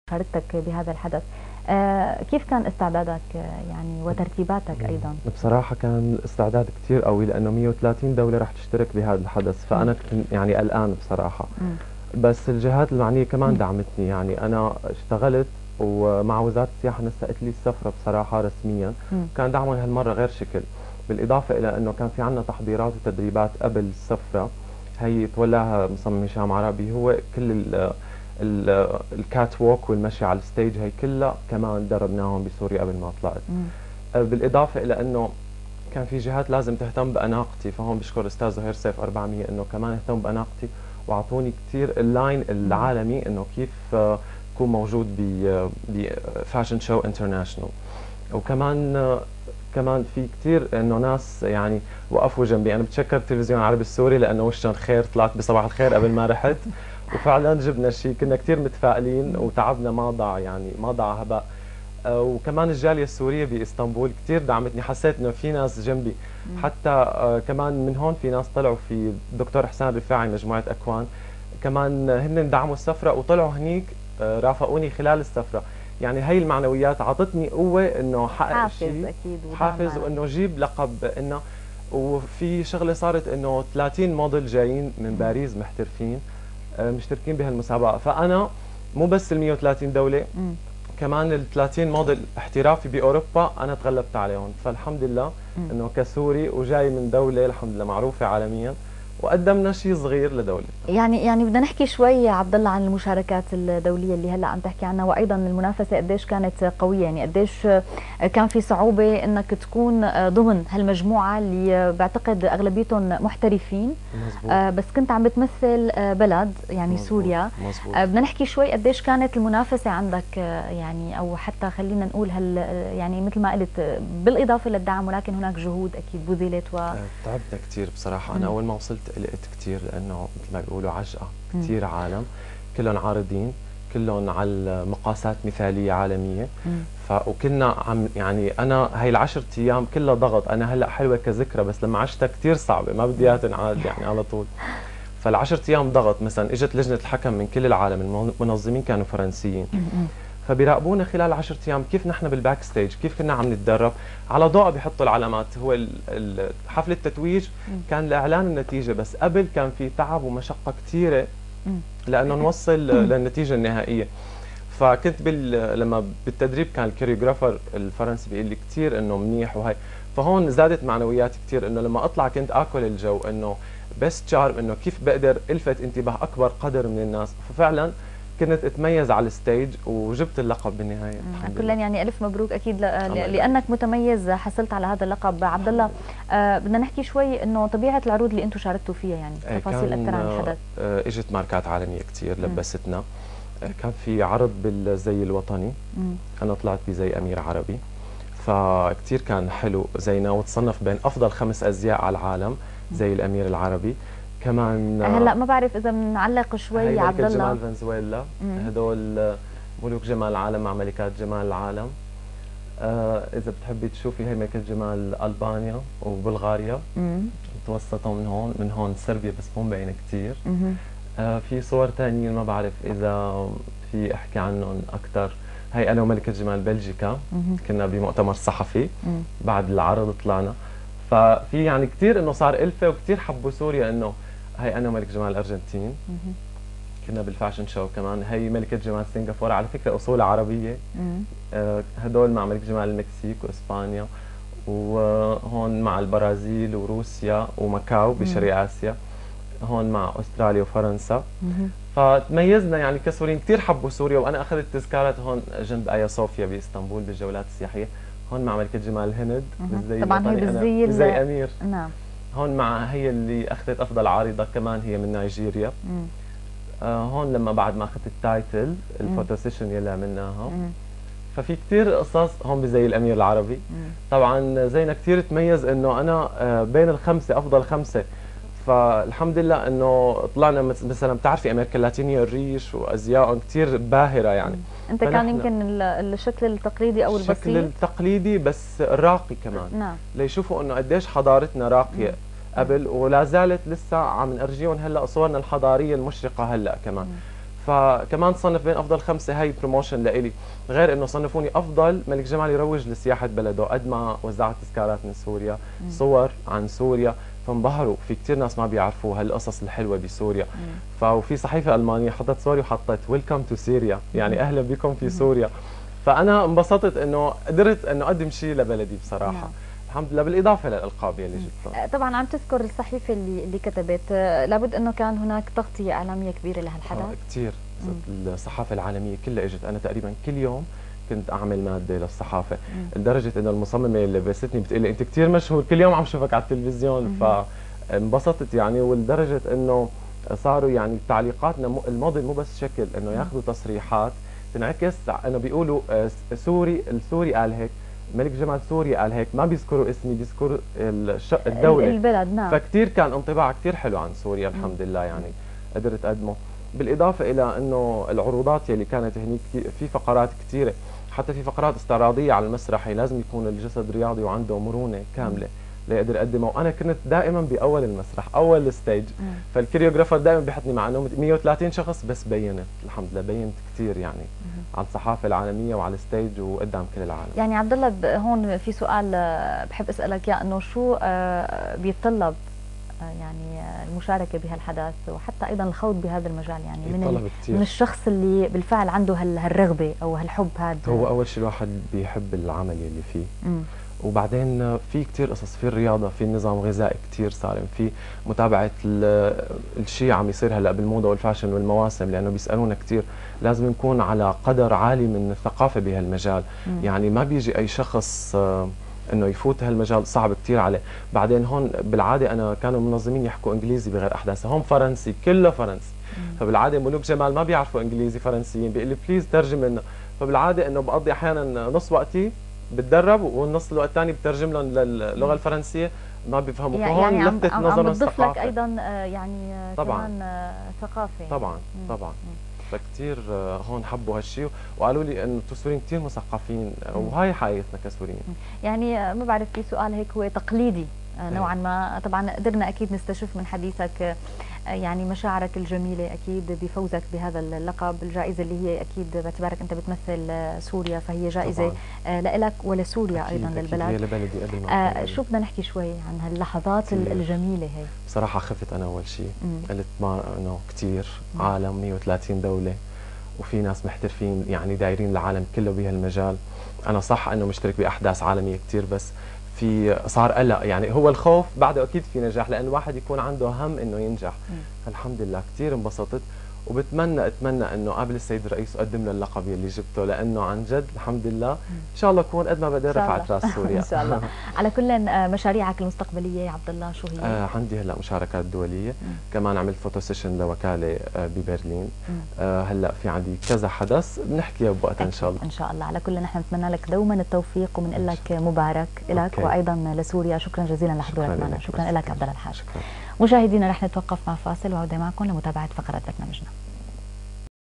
مشاركتك بهذا الحدث. كيف كان استعدادك يعني وترتيباتك أيضا؟ بصراحة كان الاستعداد كتير قوي، لأنه 130 دولة رح تشترك بهذا الحدث، فأنا كنت يعني قلقان بصراحة. بس الجهات المعنية كمان دعمتني، يعني أنا اشتغلت ومع وزارة السياحة نسقت لي السفرة بصراحة رسميا. كان دعمهم هالمرة غير شكل، بالإضافة إلى أنه كان في عنا تحضيرات وتدريبات قبل السفرة، هي تولاها مصمم هشام عربي. هو كل الكات ووك والمشي على الستيج هي كلها كمان دربناهم بسوريا قبل ما طلعت. بالإضافة إلى أنه كان في جهات لازم تهتم بأناقتي، فهون بشكر أستاذ زهير سيف 400 أنه كمان اهتم بأناقتي وأعطوني كثير اللاين العالمي أنه كيف كون موجود بفاشن شو انترناشونال. وكمان في كثير انه ناس يعني وقفوا جنبي. انا بتشكر التلفزيون العربي السوري لانه وشهم خير، طلعت بصباح الخير قبل ما رحت وفعلا جبنا شيء، كنا كثير متفائلين وتعبنا ما ضاع، يعني ما ضاع هباء. وكمان الجاليه السوريه باسطنبول كثير دعمتني، حسيت انه في ناس جنبي. حتى كمان من هون في ناس طلعوا، في الدكتور حسان رفاعي مجموعه اكوان كمان هن دعموا السفره وطلعوا هنيك رافقوني خلال السفره. يعني هي المعنويات عطتني قوه انه حقق شيء، اكيد حافز، وانه جيب لقب. انه وفي شغله صارت انه 30 موديل جايين من باريس محترفين مشتركين بهالمسابقه، فانا مو بس ال 130 دوله كمان ال 30 موديل احترافي باوروبا انا تغلبت عليهم. فالحمد لله انه كسوري وجاي من دوله الحمد لله معروفه عالميا وقدمنا شيء صغير لدولتنا. يعني بدنا نحكي شوي يا عبد الله عن المشاركات الدوليه اللي هلا عم تحكي عنها، وايضا المنافسه قديش كانت قويه، يعني قديش كان في صعوبه انك تكون ضمن هالمجموعه اللي بعتقد اغلبيتهم محترفين. بس كنت عم بتمثل بلد يعني مزبوط. سوريا. مزبوط. بدنا نحكي شوي قديش كانت المنافسه عندك، يعني او حتى خلينا نقول يعني مثل ما قلت بالاضافه للدعم ولكن هناك جهود اكيد بذلت تعبنا كثير بصراحه. انا اول ما وصلت قلقت كثير لانه مثل ما بيقولوا عجقه، كثير عالم كلهم عارضين، كلهم على مقاسات مثاليه عالميه. وكنا عم يعني انا هي ال10 ايام كلها ضغط. انا هلا حلوه كذكرى بس لما عشتها كثير صعبه، ما بدي اياها تنعاد يعني على طول. فال10 ايام ضغط. مثلا اجت لجنه الحكم من كل العالم، المنظمين كانوا فرنسيين، فبيراقبونا خلال 10 ايام كيف نحن بالباك ستيج، كيف كنا عم نتدرب على ضوء بيحطوا العلامات. هو حفل التتويج كان لاعلان النتيجه، بس قبل كان في تعب ومشقه كثيره لانه نوصل للنتيجه النهائيه. فكنت لما بالتدريب كان الكوريوغرافر الفرنسي بيقول لي كثير انه منيح وهي، فهون زادت معنوياتي كثير انه لما اطلع كنت اكل الجو، انه بس شارم انه كيف بقدر الفت انتباه اكبر قدر من الناس. ففعلا كنت اتميز على الستيج وجبت اللقب بالنهايه. كلنا يعني الف مبروك اكيد لانك متميز حصلت على هذا اللقب. عبد الله بدنا نحكي شوي انه طبيعه العروض اللي انتم شاركتوا فيها، يعني تفاصيل اكثر عن الحدث. اجت ماركات عالميه كثير لبستنا. كان في عرض بالزي الوطني، انا طلعت بزي امير عربي، فكتير كان حلو زينا وتصنف بين افضل 5 ازياء على العالم زي الامير العربي. كمان هلا ما بعرف اذا بنعلق شوي يا عبد الله. جمال فنزويلا، هدول ملوك جمال العالم مع ملكات جمال العالم. اذا بتحبي تشوفي هي ملكة جمال البانيا وبلغاريا، متوسطه من هون صربيا بس مو مبينه كثير. في صور ثانيين ما بعرف اذا في احكي عنهم اكثر. هي انا وملكة جمال بلجيكا كنا بمؤتمر صحفي بعد العرض طلعنا. ففي يعني كثير انه صار الفه وكثير حبوا سوريا. انه هي انا وملك جمال الارجنتين كنا بالفاشن شو. كمان هي ملكة جمال سنغافورة، على فكرة اصولها عربية. هدول مع ملك جمال المكسيك واسبانيا، وهون مع البرازيل وروسيا وماكاو بشرق اسيا، هون مع استراليا وفرنسا. فتميزنا يعني كسوريين، كثير حبوا سوريا. وانا اخذت تذكارات هون جنب ايا صوفيا باسطنبول بالجولات السياحية. هون مع ملكة جمال الهند بالزي طبعا هي بالزي زي امير. نعم. هون مع هي اللي اخذت افضل عارضه كمان، هي من نيجيريا. هون لما بعد ما اخذت التايتل الفوتو سيشن يلي عملناها. ففي كثير قصص هون بزي الامير العربي. طبعا زينا كثير تميز انه انا بين ال5 افضل 5. فالحمد لله انه طلعنا مثلا بتعرفي امريكا اللاتينيه الريش وازيائهم كثير باهره يعني. انت كان يمكن الشكل التقليدي او البسيط، الشكل التقليدي بس الراقي كمان. نعم. ليشوفوا انه قديش حضارتنا راقيه قبل ولا زالت لسه عم نرجيهم هلا صورنا الحضاريه المشرقه هلا كمان. فكمان تصنف بين افضل 5، هي بروموشن لإلي، غير انه صنفوني افضل ملك جمال يروج لسياحه بلده، قد ما وزعت تذكارات من سوريا، صور عن سوريا، فانبهروا. في كثير ناس ما بيعرفوا هالقصص الحلوه بسوريا. ففي صحيفه المانيه حطت صوري وحطت ويلكم تو سوريا، يعني اهلا بكم في سوريا. فانا انبسطت انه قدرت انه اقدم شيء لبلدي بصراحه. الحمد لله، بالاضافه للالقاب يلي جبتها. طبعا عم تذكر الصحيفه اللي كتبت، لابد انه كان هناك تغطيه اعلاميه كبيره لهالحدث. كثير. الصحافه العالميه كلها اجت، انا تقريبا كل يوم كنت اعمل ماده للصحافه، لدرجه انه المصممه اللي لبستني بتقول لي انت كثير مشهور، كل يوم عم شوفك على التلفزيون. فانبسطت يعني، ولدرجه انه صاروا يعني تعليقاتنا الماضي مو بس شكل، انه ياخذوا تصريحات تنعكس، انه بيقولوا السوري قال هيك، ملك جمال سوريا قال هيك، ما بيذكروا اسمي، بيذكروا الدوله، البلد. نعم. فكتير كان انطباع كثير حلو عن سوريا الحمد لله، يعني قدرت اقدمه. بالاضافه الى انه العروضات يلي كانت هنيك في فقرات كثيره، حتى في فقرات استعراضيه على المسرح، لازم يكون الجسد رياضي وعنده مرونه كامله ليقدر يقدمه، وانا كنت دائما باول المسرح، اول الستيج، فالكوريوغرافر دائما بيحطني مع انه 130 شخص، بس بينت الحمد لله، بينت كثير يعني على الصحافه العالميه وعلى الستيج وقدام كل العالم. يعني عبد الله، هون في سؤال بحب اسالك اياه، انه شو بيتطلب يعني المشاركه بهالحدث، وحتى ايضا الخوض بهذا المجال، يعني من الشخص اللي بالفعل عنده هالرغبه او هالحب هذا؟ هو اول شيء الواحد بيحب العمل اللي فيه، وبعدين في كثير قصص، في الرياضه، في النظام الغذائي كثير صارم، في متابعه الشيء عم يصير هلا بالموضه والفاشن والمواسم، لانه بيسالونا كثير، لازم نكون على قدر عالي من الثقافه بهالمجال. يعني ما بيجي اي شخص انه يفوت هالمجال، صعب كثير عليه. بعدين هون بالعاده انا كانوا المنظمين يحكوا انجليزي بغير احداثها، هون فرنسي، كله فرنسي. فبالعاده ملوك جمال ما بيعرفوا انجليزي، فرنسيين بيقول لي بليز ترجم لنا، فبالعاده انه بقضي احيانا نص وقتي بتدرب، والنص الوقت الثاني بترجم لهم للغه الفرنسيه، ما بيفهموا. فهون يعني لفتت نظرهم الثقافه. عم بتضيف لك ايضا يعني طبعا كمان ثقافه. طبعا فكتير هون حبوا هالشيء، وقالوا لي انه السوريين كثير مثقفين، وهي حقيقتنا كسوريين. يعني ما بعرف، في سؤال هيك هو تقليدي نوعا ما، طبعا قدرنا اكيد نستشف من حديثك يعني مشاعرك الجميله اكيد بفوزك بهذا اللقب، الجائزه اللي هي اكيد باعتبارك انت بتمثل سوريا، فهي جائزه لك ولسوريا ايضا للبلد. هي لبلدي قبل ما شو بدنا نحكي شوي عن هاللحظات الجميله هي؟ بصراحه خفت انا اول شيء، قلت ما انه كثير عالم، 130 دوله، وفي ناس محترفين يعني دايرين العالم كله بهالمجال. انا صح انه مشترك باحداث عالميه كثير، بس صار قلق، يعني هو الخوف بعده اكيد في نجاح، لان الواحد يكون عنده هم انه ينجح. فالحمد لله كثير انبسطت، اتمنى انه قبل السيد الرئيس اقدم له اللقب يلي جبته، لانه عن جد الحمد لله ان شاء الله اكون قد ما بقدر رفعت راس سوريا ان شاء الله. على كل مشاريعك المستقبليه يا عبد الله شو هي؟ عندي هلا مشاركات دوليه، كمان عملت فوتو سيشن لوكاله ببرلين. هلا في عندي كذا حدث بنحكيها بوقتها ان شاء الله. ان شاء الله. على كل نحن نتمنى لك دوما التوفيق، وبنقول لك مبارك لك وايضا لسوريا. شكرا جزيلا لحضورك معنا. شكرا لك عبد الله الحاج. مشاهدينا رح نتوقف مع فاصل وعودة معكم لمتابعه فقرات برنامجنا.